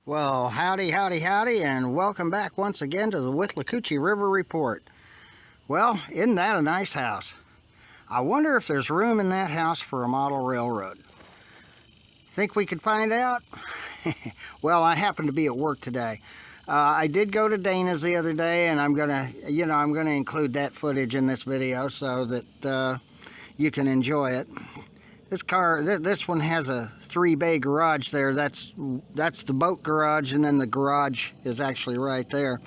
Well, howdy, howdy, howdy, and welcome back once again to the Withlacoochee River Report. Well, isn't that a nice house? I wonder if there's room in that house for a model railroad. Think we could find out? Well, I happened to be at work today. I did go to Dana's the other day, and I'm gonna include that footage in this video so that you can enjoy it. This one has a 3-bay garage there. That's the boat garage, and then the garage is actually right there.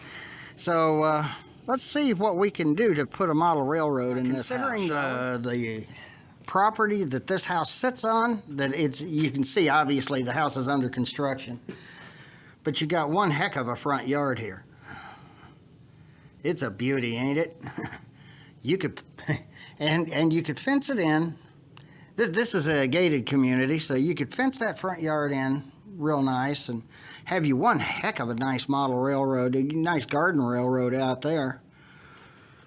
So let's see what we can do to put a model railroad in this house. Considering the property that this house sits on, you can see obviously the house is under construction. But you got one heck of a front yard here. It's a beauty, ain't it? You could and you could fence it in. This is a gated community, so you could fence that front yard in real nice and have you one heck of a nice model railroad, a nice garden railroad out there.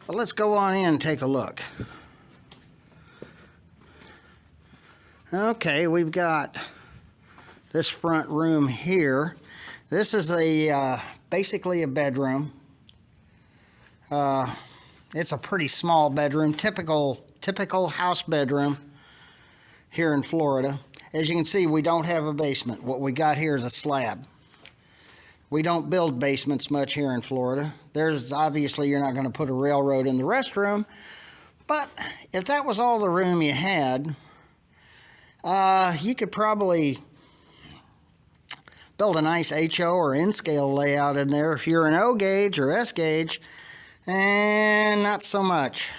But let's go on in and take a look. Okay, we've got this front room here. This is basically a bedroom. It's a pretty small bedroom, typical house bedroom here in Florida. As you can see, we don't have a basement. What we got here is a slab. We don't build basements much here in Florida. Obviously you're not going to put a railroad in the restroom, but if that was all the room you had, you could probably build a nice HO or N-scale layout in there if you're an O gauge or S gauge, and not so much.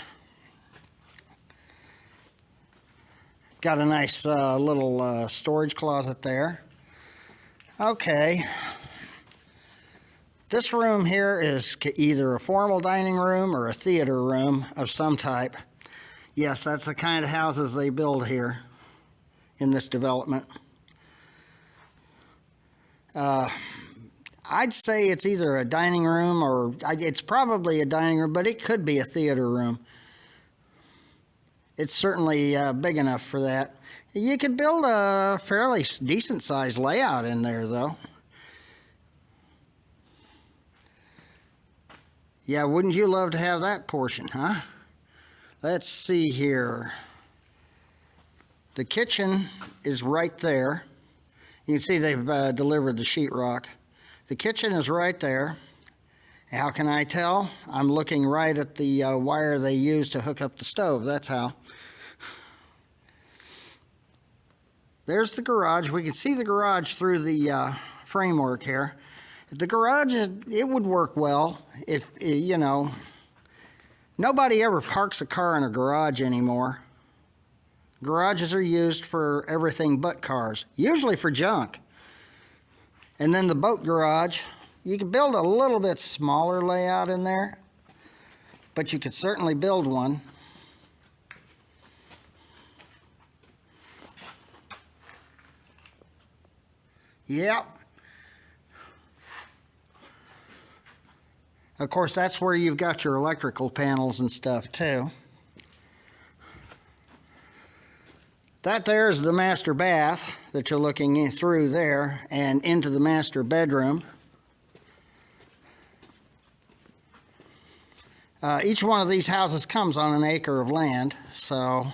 Got a nice little storage closet there. Okay. This room here is either a formal dining room or a theater room of some type. Yes, that's the kind of houses they build here in this development. I'd say it's either a dining room or it's probably a dining room, but it could be a theater room. It's certainly big enough for that. You could build a fairly decent sized layout in there though. Yeah, wouldn't you love to have that portion, huh? Let's see here. The kitchen is right there. You can see they've delivered the sheetrock. The kitchen is right there. How can I tell? I'm looking right at the wire they use to hook up the stove. That's how. There's the garage. We can see the garage through the framework here. The garage, it would work well if, you know, nobody ever parks a car in a garage anymore. Garages are used for everything but cars, usually for junk. And then the boat garage, you could build a little bit smaller layout in there, but you could certainly build one. Yep. Of course, that's where you've got your electrical panels and stuff too. That there is the master bath that you're looking in through there and into the master bedroom. Each one of these houses comes on an acre of land, so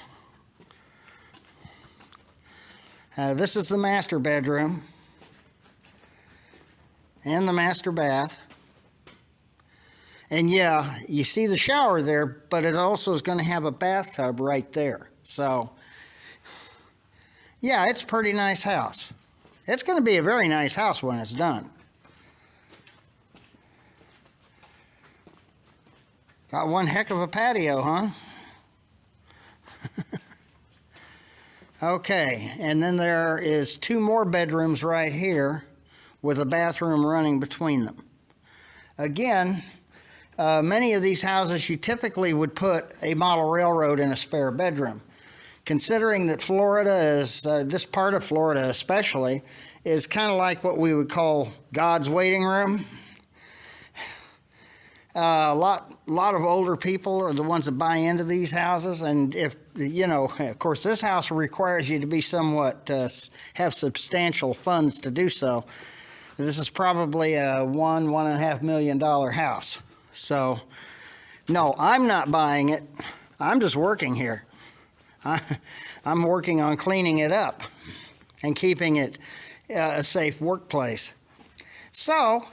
this is the master bedroom and the master bath. And yeah, you see the shower there, but it also is going to have a bathtub right there. So yeah, it's a pretty nice house. It's going to be a very nice house when it's done. Got one heck of a patio, huh? Okay, and then there is 2 more bedrooms right here with a bathroom running between them. Again, many of these houses you typically would put a model railroad in a spare bedroom. Considering that Florida is, this part of Florida especially, is kind of like what we would call God's waiting room. A lot of older people are the ones that buy into these houses, and if, you know, of course this house requires you to be somewhat, have substantial funds to do so. This is probably a $1.5 million house. So, no, I'm not buying it. I'm just working here. I'm working on cleaning it up and keeping it a safe workplace. So,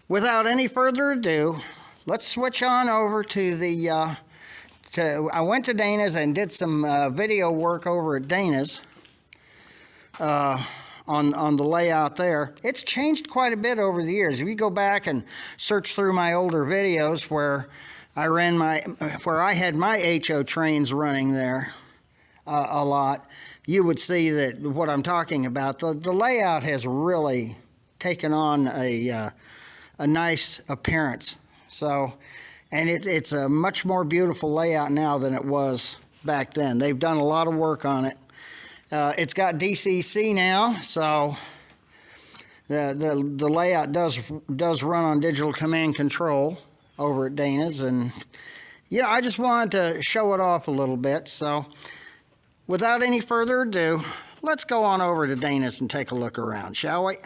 without any further ado, let's switch on over to the, I went to Dana's and did some video work over at Dana's on the layout there. It's changed quite a bit over the years. If you go back and search through my older videos where I had my HO trains running there a lot, you would see that what I'm talking about. The layout has really taken on a nice appearance. So, and it's a much more beautiful layout now than it was back then. They've done a lot of work on it. It's got DCC now, so the layout does run on digital command control over at Dana's, and yeah, I just wanted to show it off a little bit. So, without any further ado, let's go on over to Dana's and take a look around, shall we?